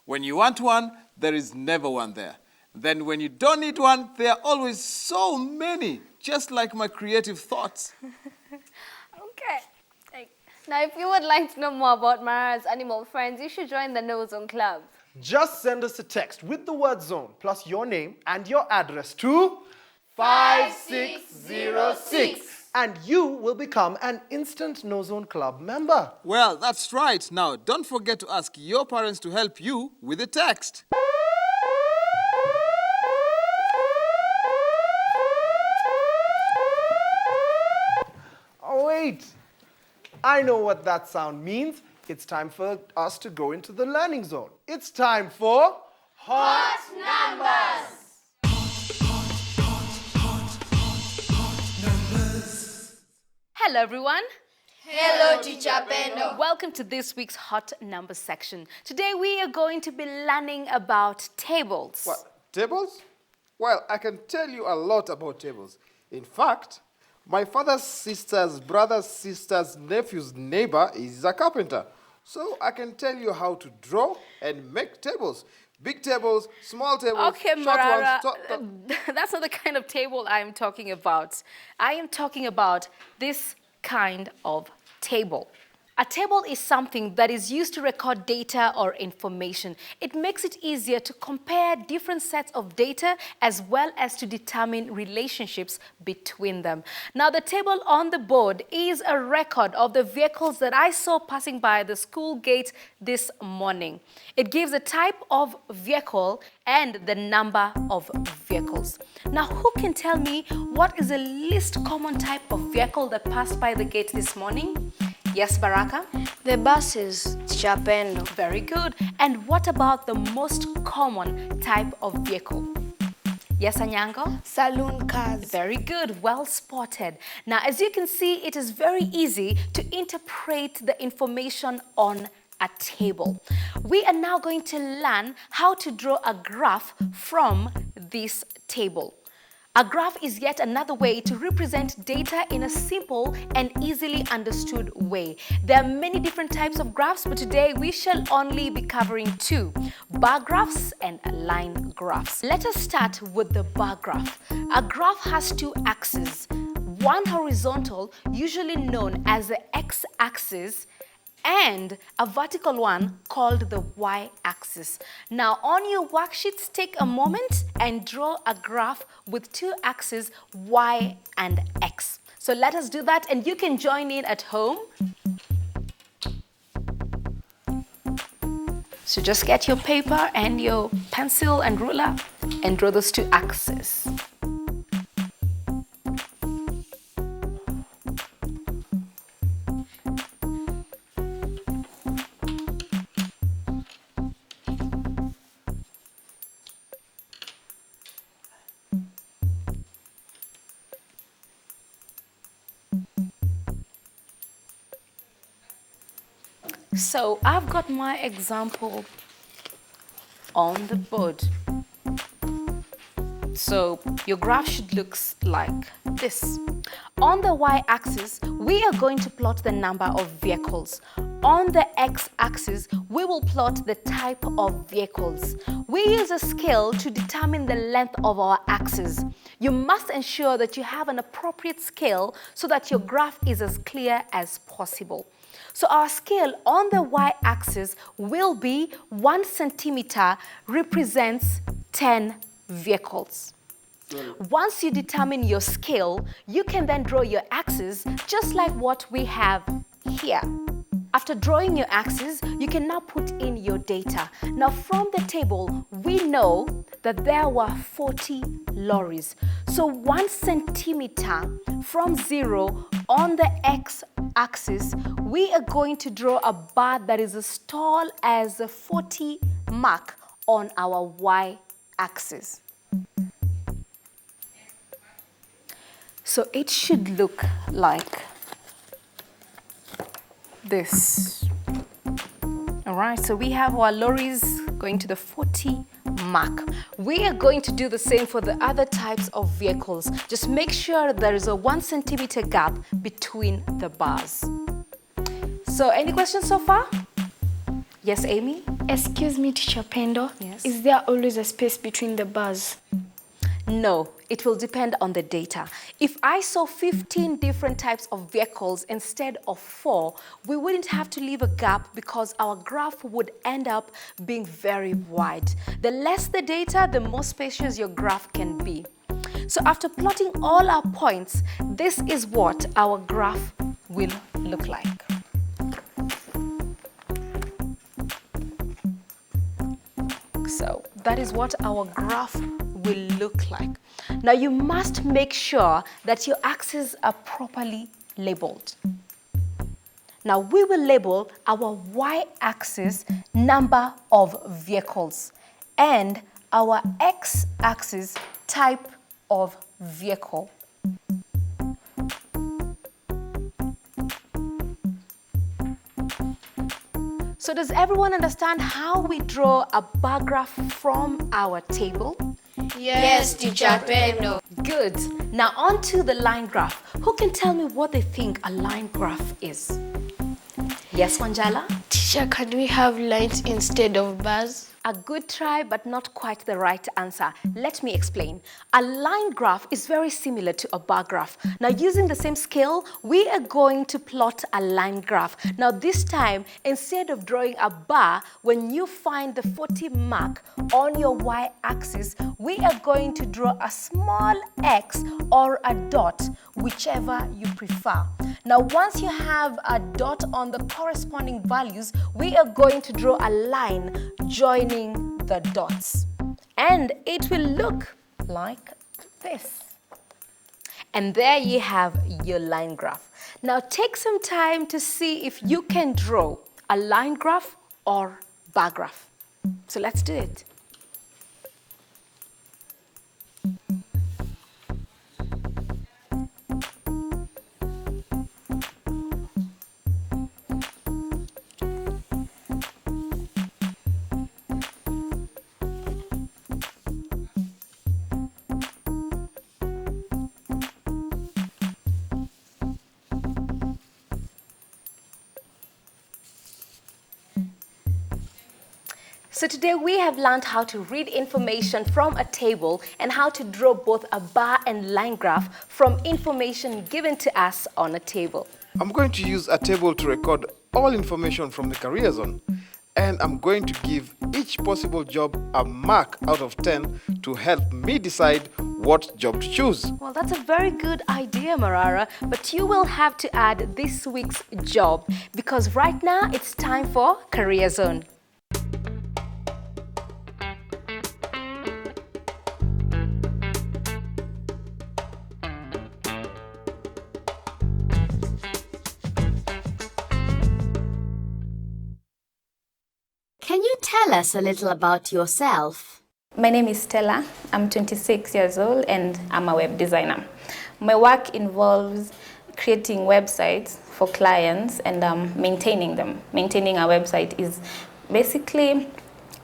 when you want one, there is never one there. Then when you don't need one, there are always so many, just like my creative thoughts. Okay. Now, if you would like to know more about Marara's animal friends, you should join the KnowZone Club. Just send us a text with the word zone plus your name and your address to 5606 and you will become an instant KnowZone Club member. Well, that's right. Now, don't forget to ask your parents to help you with the text. Oh, wait. I know what that sound means. it's time for us to go into the learning zone. It's time for Hot Numbers. Hello, everyone. Hello, Teacher Pendo. Welcome to this week's Hot Numbers section. Today we are going to be learning about tables. What? Tables? Well, I can tell you a lot about tables. In fact, my father's sister's brother's sister's nephew's neighbor is a carpenter. So I can tell you how to draw and make tables. Big tables, small tables, Okay, short Marara, ones. that's not the kind of table I'm talking about. I am talking about this kind of table. A table is something that is used to record data or information. It makes it easier to compare different sets of data as well as to determine relationships between them. Now, the table on the board is a record of the vehicles that I saw passing by the school gate this morning. It gives the type of vehicle and the number of vehicles. Now, who can tell me what is the least common type of vehicle that passed by the gate this morning? Yes, Baraka? The buses, Teacher Pendo. Very good. And what about the most common type of vehicle? Yes, Anyango? Saloon cars. Very good. Well spotted. Now, as you can see, it is very easy to interpret the information on a table. We are now going to learn how to draw a graph from this table. A graph is yet another way to represent data in a simple and easily understood way. There are many different types of graphs, but today we shall only be covering two: bar graphs and line graphs. Let us start with the bar graph. A graph has two axes, one horizontal, usually known as the x-axis, and a vertical one called the y-axis. Now, on your worksheets, take a moment and draw a graph with two axes, y and x. So let us do that, and you can join in at home. So just get your paper and your pencil and ruler and draw those two axes. So I've got my example on the board. So your graph should look like this. On the y-axis, we are going to plot the number of vehicles. On the x-axis, we will plot the type of vehicles. We use a scale to determine the length of our axis. You must ensure that you have an appropriate scale so that your graph is as clear as possible. So our scale on the y-axis will be 1 centimeter represents 10 vehicles. Once you determine your scale, you can then draw your axis just like what we have here. After drawing your axis, you can now put in your data. Now from the table, we know that there were 40 lorries. So 1 centimeter from 0 on the x-axis, we are going to draw a bar that is as tall as the 40 mark on our y-axis. So it should look like this. All right, so we have our lorries going to the 40 mark. We are going to do the same for the other types of vehicles. Just make sure there is a 1 centimeter gap between the bars. So any questions so far? Yes, Amy? Excuse me, Teacher Pendo. Yes. Is there always a space between the bars? No, it will depend on the data. If I saw 15 different types of vehicles instead of 4, we wouldn't have to leave a gap because our graph would end up being very wide. The less the data, the more spacious your graph can be. So after plotting all our points, this is what our graph will look like. So that is what our graph will look like. Now you must make sure that your axes are properly labeled. Now we will label our y-axis number of vehicles and our x-axis type of vehicle. So does everyone understand how we draw a bar graph from our table? Yes, teacher Pedro. Good. Now on to the line graph. Who can tell me what they think a line graph is? Yes, Wanjala? Teacher, can we have lines instead of bars? A good try, but not quite the right answer. Let me explain. A line graph is very similar to a bar graph. Now, using the same scale, we are going to plot a line graph. Now, this time, instead of drawing a bar, when you find the 40 mark on your y-axis, we are going to draw a small x or a dot, whichever you prefer. Now, once you have a dot on the corresponding values, we are going to draw a line joining the dots. And it will look like this. And there you have your line graph. Now, take some time to see if you can draw a line graph or bar graph. So let's do it. So today we have learned how to read information from a table and how to draw both a bar and line graph from information given to us on a table. I'm going to use a table to record all information from the career zone. And I'm going to give each possible job a mark out of 10 to help me decide what job to choose. Well, that's a very good idea, Marara, but you will have to add this week's job because right now it's time for Career Zone. Can you tell us a little about yourself? My name is Stella. I'm 26 years old and I'm a web designer. My work involves creating websites for clients and maintaining them. Maintaining a website is basically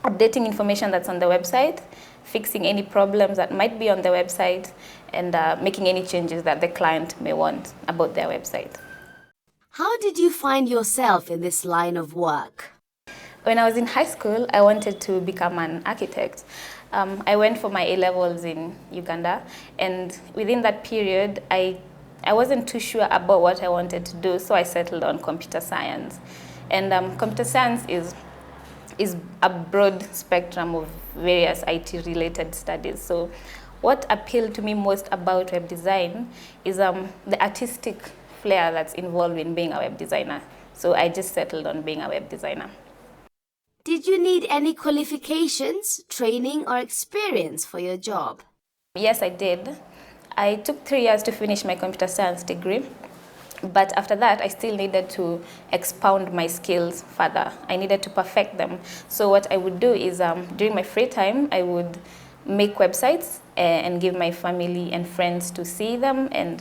updating information that's on the website, fixing any problems that might be on the website, and making any changes that the client may want about their website. How did you find yourself in this line of work? When I was in high school, I wanted to become an architect. I went for my A-levels in Uganda, and within that period, I wasn't too sure about what I wanted to do, so I settled on computer science. And computer science is a broad spectrum of various IT-related studies. So what appealed to me most about web design is the artistic flair that's involved in being a web designer. So I just settled on being a web designer. Did you need any qualifications, training, or experience for your job? Yes, I did. I took 3 years to finish my computer science degree, but after that, I still needed to expound my skills further. I needed to perfect them. So what I would do is, during my free time, I would make websites and give my family and friends to see them and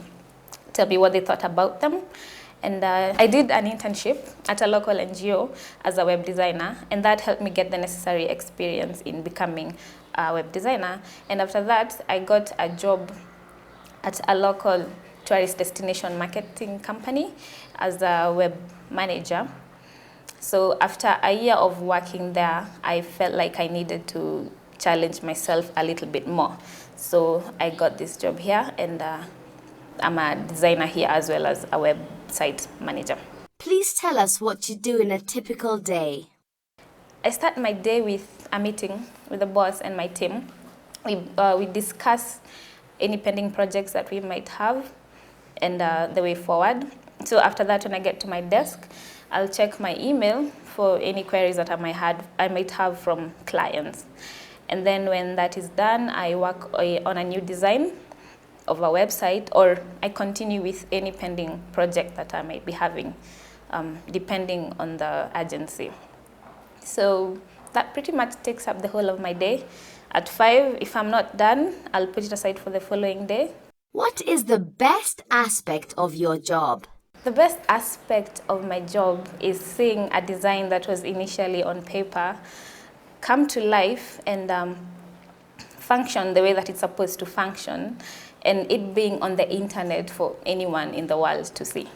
tell me what they thought about them. And I did an internship at a local NGO as a web designer, and that helped me get the necessary experience in becoming a web designer. And after that, I got a job at a local tourist destination marketing company as a web manager. So after a year of working there, I felt like I needed to challenge myself a little bit more. So I got this job here, and I'm a designer here as well as a website manager. Please tell us what you do in a typical day. I start my day with a meeting with the boss and my team. We discuss any pending projects that we might have and the way forward. So after that, when I get to my desk, I'll check my email for any queries that I might have from clients. And then when that is done, I work on a new design of a website, or I continue with any pending project that I might be having depending on the agency. So that pretty much takes up the whole of my day. At 5, if I'm not done, I'll put it aside for the following day. What is the best aspect of your job? The best aspect of my job is seeing a design that was initially on paper come to life and function the way that it's supposed to function, and it being on the internet for anyone in the world to see.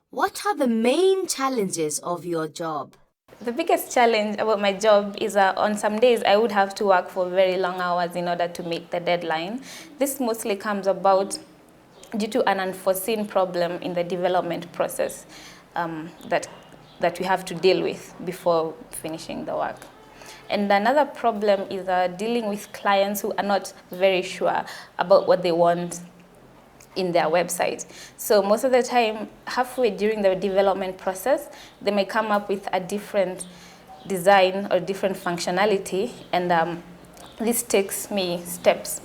What are the main challenges of your job? The biggest challenge about my job is on some days I would have to work for very long hours in order to meet the deadline. This mostly comes about due to an unforeseen problem in the development process that we have to deal with before finishing the work. And another problem is dealing with clients who are not very sure about what they want in their website. So most of the time, halfway during the development process, they may come up with a different design or different functionality, and this takes me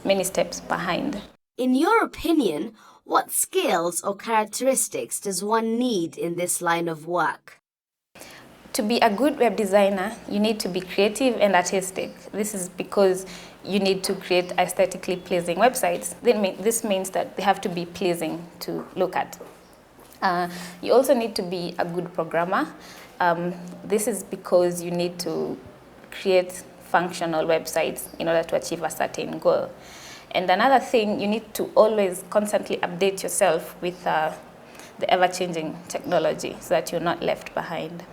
many steps behind. In your opinion, what skills or characteristics does one need in this line of work? To be a good web designer, you need to be creative and artistic. This is because you need to create aesthetically pleasing websites. This means that they have to be pleasing to look at. You also need to be a good programmer. This is because you need to create functional websites in order to achieve a certain goal. And another thing, you need to always constantly update yourself with the ever-changing technology so that you're not left behind.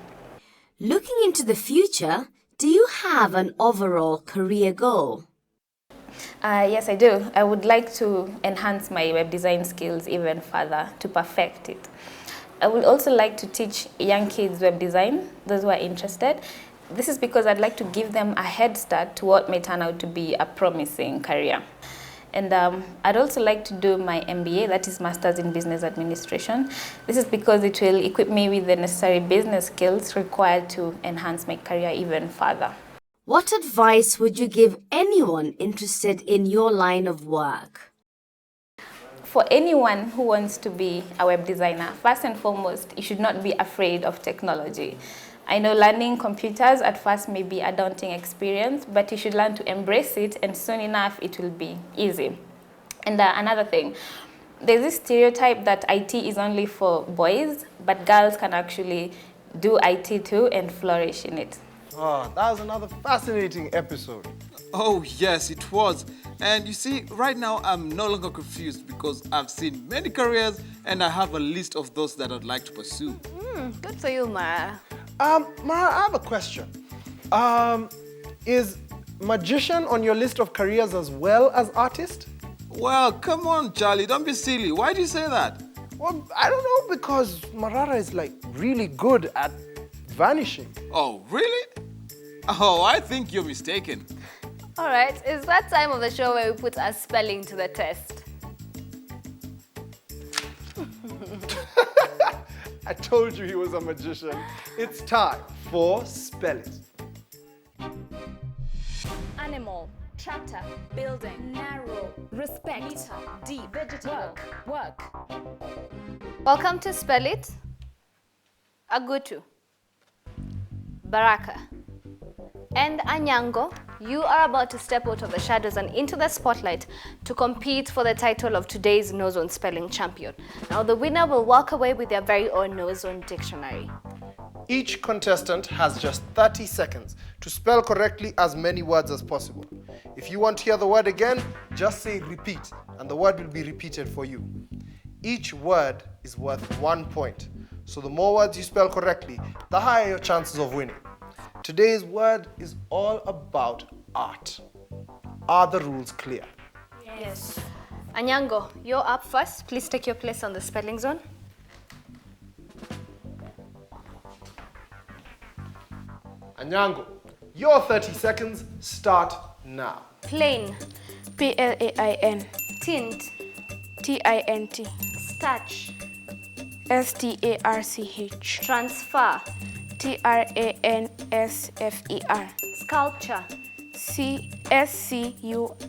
Looking into the future, do you have an overall career goal? Yes, I do. I would like to enhance my web design skills even further to perfect it. I would also like to teach young kids web design, those who are interested. This is because I'd like to give them a head start to what may turn out to be a promising career. And I'd also like to do my MBA, that is Masters in Business Administration. This is because it will equip me with the necessary business skills required to enhance my career even further. What advice would you give anyone interested in your line of work? For anyone who wants to be a web designer, first and foremost, you should not be afraid of technology. I know learning computers at first may be a daunting experience, but you should learn to embrace it, and soon enough it will be easy. And another thing, there's this stereotype that IT is only for boys, but girls can actually do IT too and flourish in it. Oh, that was another fascinating episode. Oh, yes, it was. And you see, right now I'm no longer confused because I've seen many careers and I have a list of those that I'd like to pursue. Good for you, Mara. Mara, I have a question. Is magician on your list of careers as well as artist? Well, come on, Charlie, don't be silly. Why do you say that? Well, I don't know, because Marara is like really good at vanishing. Oh, really? Oh, I think you're mistaken. All right, it's that time of the show where we put our spelling to the test. I told you he was a magician. It's time for Spell It. Animal, tractor, building, narrow, respect, meter, deep, vegetable, work. Welcome to Spell It. Agutu, Baraka, and Anyango. You are about to step out of the shadows and into the spotlight to compete for the title of today's KnowZone Spelling Champion. Now, the winner will walk away with their very own KnowZone dictionary. Each contestant has just 30 seconds to spell correctly as many words as possible. If you want to hear the word again, just say repeat, and the word will be repeated for you. Each word is worth 1 point. So the more words you spell correctly, the higher your chances of winning. Today's word is all about art. Are the rules clear? Yes. Anyango, you're up first. Please take your place on the spelling zone. Anyango, your 30 seconds start now. Plain. Plain. Tint. Tint. Starch. Starch. Transfer. Transfer. Sculpture. Sculptor.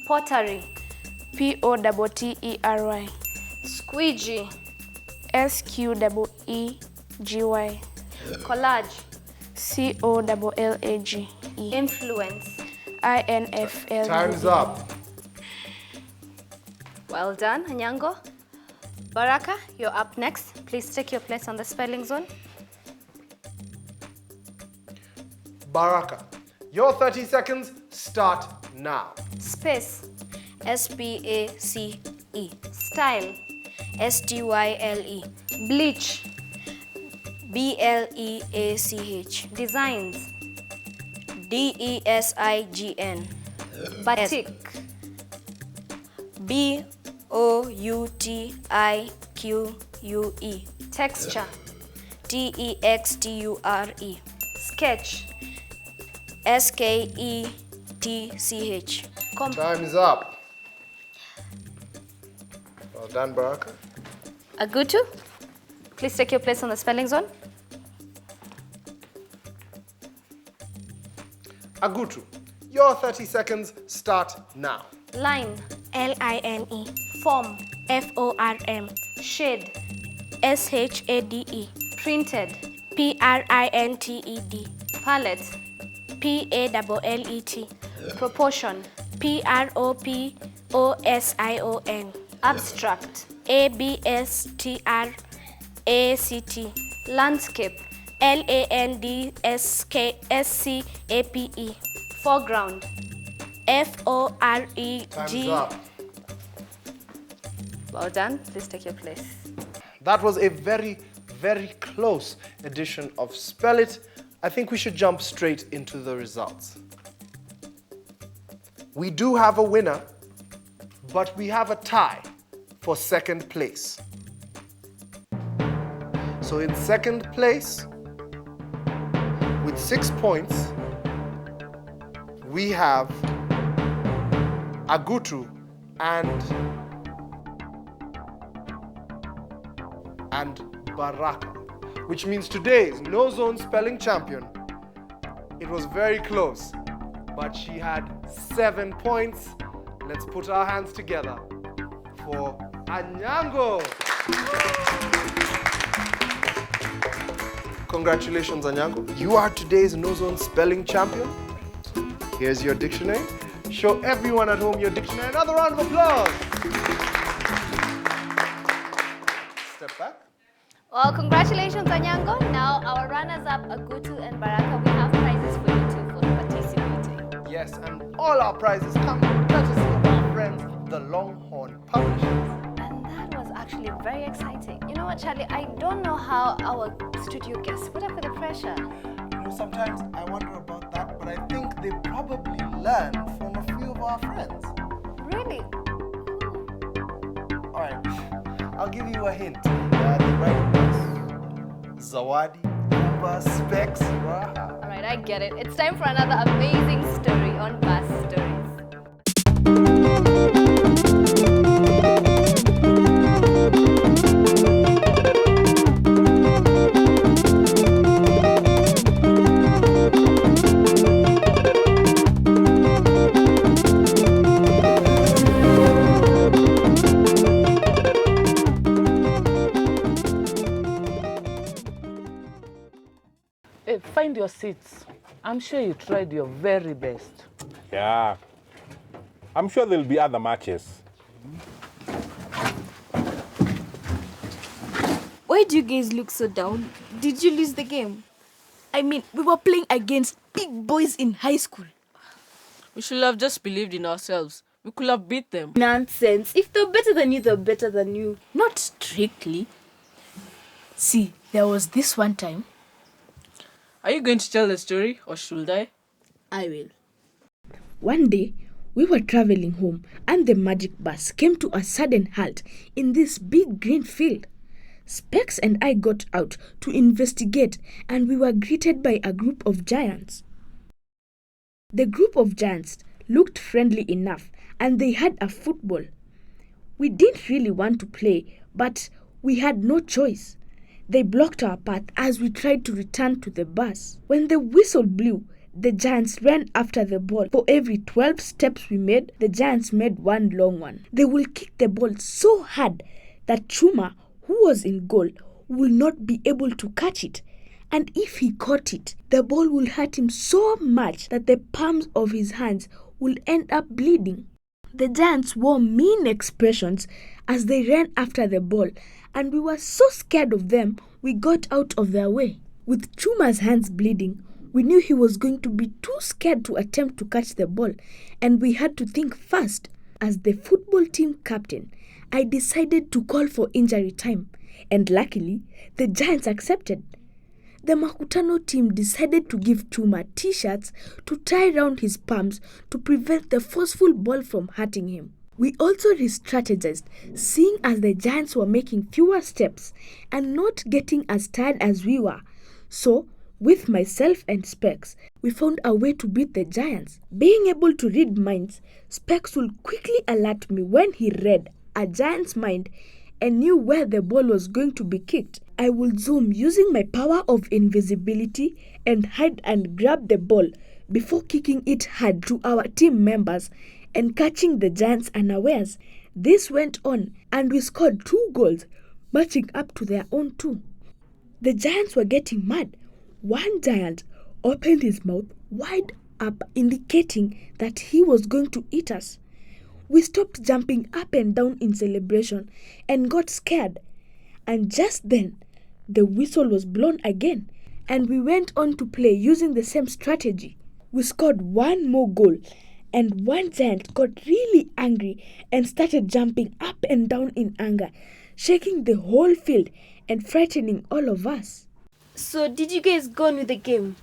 Pottery. Pottery. Squeegee. SQEEGY. Collage. COLLAGE. Influence. INFL. Time's up. Well done, Anyango. Baraka, you're up next. Please take your place on the spelling zone. Baraka, your 30 seconds start now. Space. SPACE. Style. STYLE. Bleach. BLEACH. Designs. DESIGN. Batik. BOUTIQUE. Texture. TEXTURE. Sketch. SKETCH. Time's up. Well done, Baraka. Agutu, please take your place on the spelling zone. Agutu, your 30 seconds start now. Line. LINE. Form. FORM. Shade. SHADE. Printed. PRINTED. Palette. PALLET. Proportion. PROPOSION. Abstract. ABSTRACT. Landscape. LANDSCAPE. Foreground. FOREG. Time's up. Well done. Please take your place. That was a very, very close edition of Spell It. I think we should jump straight into the results. We do have a winner, but we have a tie for second place. So in second place, with 6 points, we have Agutu and Baraka, which means today's KnowZone spelling champion. It was very close, but she had 7 points. Let's put our hands together for Anyango. Congratulations, Anyango. You are today's KnowZone spelling champion. Here's your dictionary. Show everyone at home your dictionary. Another round of applause. Step back. Well, congratulations, Anyango. Now, our runners-up, Agutu and Baraka, we have prizes for you too for participating. Yes, and all our prizes come courtesy of our friends, the Longhorn Publishers. And that was actually very exciting. You know what, Charlie? I don't know how our studio guests put up with the pressure. You know, sometimes I wonder about that, but I think they probably learned from a few of our friends. Really? All right, I'll give you a hint. They write bus. Zawadi, Uber, Specs. Wow. All right, I get it. It's time for another amazing story on Bus Stories. Find your seats. I'm sure you tried your very best. Yeah. I'm sure there'll be other matches. Why do you guys look so down? Did you lose the game? I mean, we were playing against big boys in high school. We should have just believed in ourselves. We could have beat them. Nonsense. If they're better than you, they're better than you. Not strictly. See, there was this one time. Are you going to tell the story, or should I? I will. One day, we were traveling home and the magic bus came to a sudden halt in this big green field. Specs and I got out to investigate and we were greeted by a group of giants. The group of giants looked friendly enough and they had a football. We didn't really want to play, but we had no choice. They blocked our path as we tried to return to the bus. When the whistle blew, the giants ran after the ball. For every 12 steps we made, the giants made one long one. They will kick the ball so hard that Chuma, who was in goal, would not be able to catch it. And if he caught it, the ball will hurt him so much that the palms of his hands will end up bleeding. The giants wore mean expressions as they ran after the ball, and we were so scared of them, we got out of their way. With Chuma's hands bleeding, we knew he was going to be too scared to attempt to catch the ball, and we had to think fast. As the football team captain, I decided to call for injury time, and luckily, the giants accepted. The Makutano team decided to give Chuma t-shirts to tie around his palms to prevent the forceful ball from hurting him. We also re-strategized, seeing as the giants were making fewer steps and not getting as tired as we were. So, with myself and Specs, we found a way to beat the giants. Being able to read minds, Specs would quickly alert me when he read a giant's mind and knew where the ball was going to be kicked. I would zoom using my power of invisibility and hide and grab the ball before kicking it hard to our team members and catching the giants unawares. This went on and we scored 2 goals, matching up to their own 2. The giants were getting mad. One giant opened his mouth wide up, indicating that he was going to eat us. We stopped jumping up and down in celebration and got scared. And just then, the whistle was blown again, and we went on to play using the same strategy. We scored 1 more goal, and one giant got really angry and started jumping up and down in anger, shaking the whole field and frightening all of us. So did you guys go on with the game?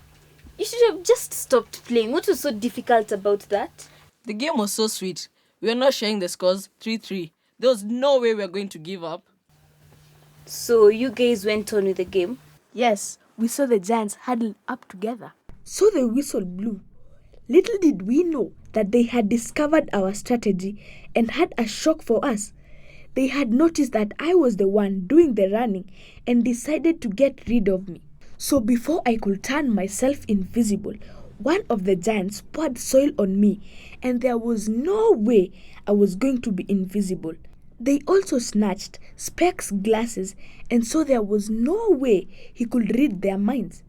You should have just stopped playing. What was so difficult about that? The game was so sweet. We were not sharing the scores, 3-3. There was no way we were going to give up. So you guys went on with the game? Yes, we saw the giants huddled up together. So the whistle blew. Little did we know that they had discovered our strategy and had a shock for us. They had noticed that I was the one doing the running and decided to get rid of me. So before I could turn myself invisible, one of the giants poured soil on me, and there was no way I was going to be invisible. They also snatched Specs' glasses, and so there was no way he could read their minds.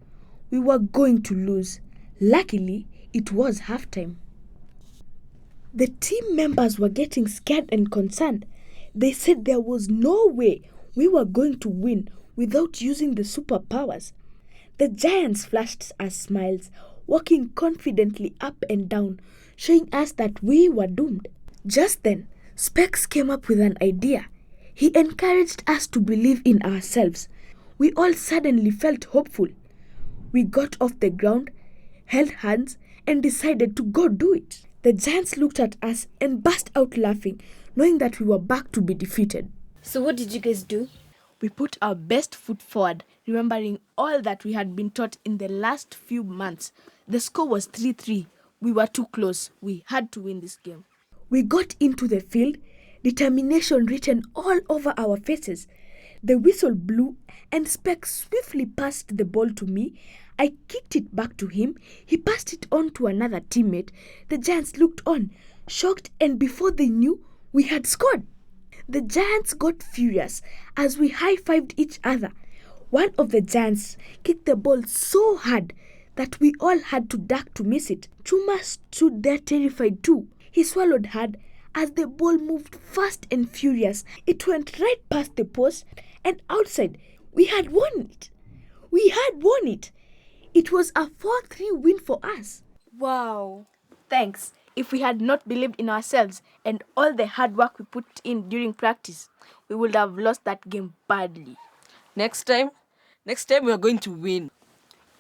We were going to lose. Luckily, it was halftime. The team members were getting scared and concerned. They said there was no way we were going to win without using the superpowers. The giants flashed us smiles, walking confidently up and down, showing us that we were doomed. Just then, Specs came up with an idea. He encouraged us to believe in ourselves. We all suddenly felt hopeful. We got off the ground, held hands, and decided to go do it. The giants looked at us and burst out laughing, knowing that we were back to be defeated. So what did you guys do? We put our best foot forward, remembering all that we had been taught in the last few months. The score was 3-3. We were too close. We had to win this game. We got into the field, determination written all over our faces. The whistle blew and Specs swiftly passed the ball to me. I kicked it back to him. He passed it on to another teammate. The giants looked on, shocked, and before they knew, we had scored. The giants got furious as we high-fived each other. One of the giants kicked the ball so hard that we all had to duck to miss it. Chuma stood there terrified too. He swallowed hard as the ball moved fast and furious. It went right past the post and outside. We had won it. We had won it. It was a 4-3 win for us. Wow. Thanks. If we had not believed in ourselves and all the hard work we put in during practice, we would have lost that game badly. Next time we are going to win.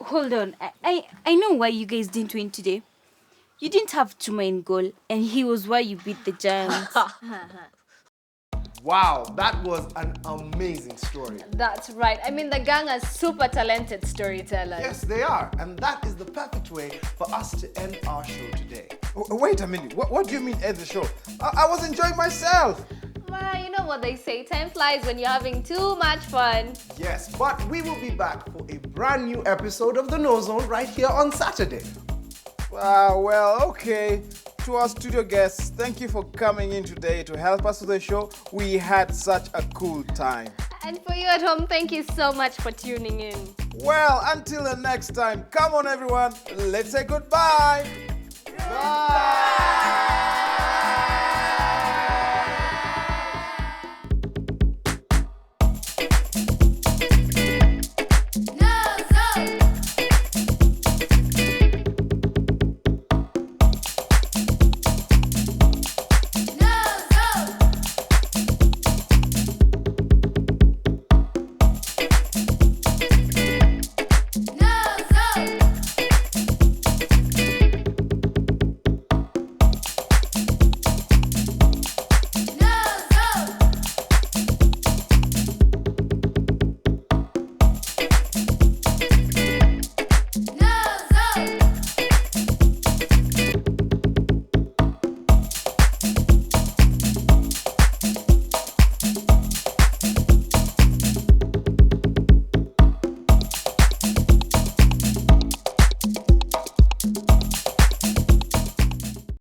Hold on. I know why you guys didn't win today. You didn't have Chuma in goal, and he was why you beat the giants. Wow, that was an amazing story. That's right. I mean, the gang are super talented storytellers. Yes, they are. And that is the perfect way for us to end our show today. Wait a minute. What do you mean end the show? I was enjoying myself. Well, you know what they say, time flies when you're having too much fun. Yes, but we will be back for a brand new episode of the KnowZone right here on Saturday. Well, okay. to our studio guests, thank you for coming in today to help us with the show. We had such a cool time. And for you at home, thank you so much for tuning in. Well, until the next time, come on everyone, let's say goodbye. Bye.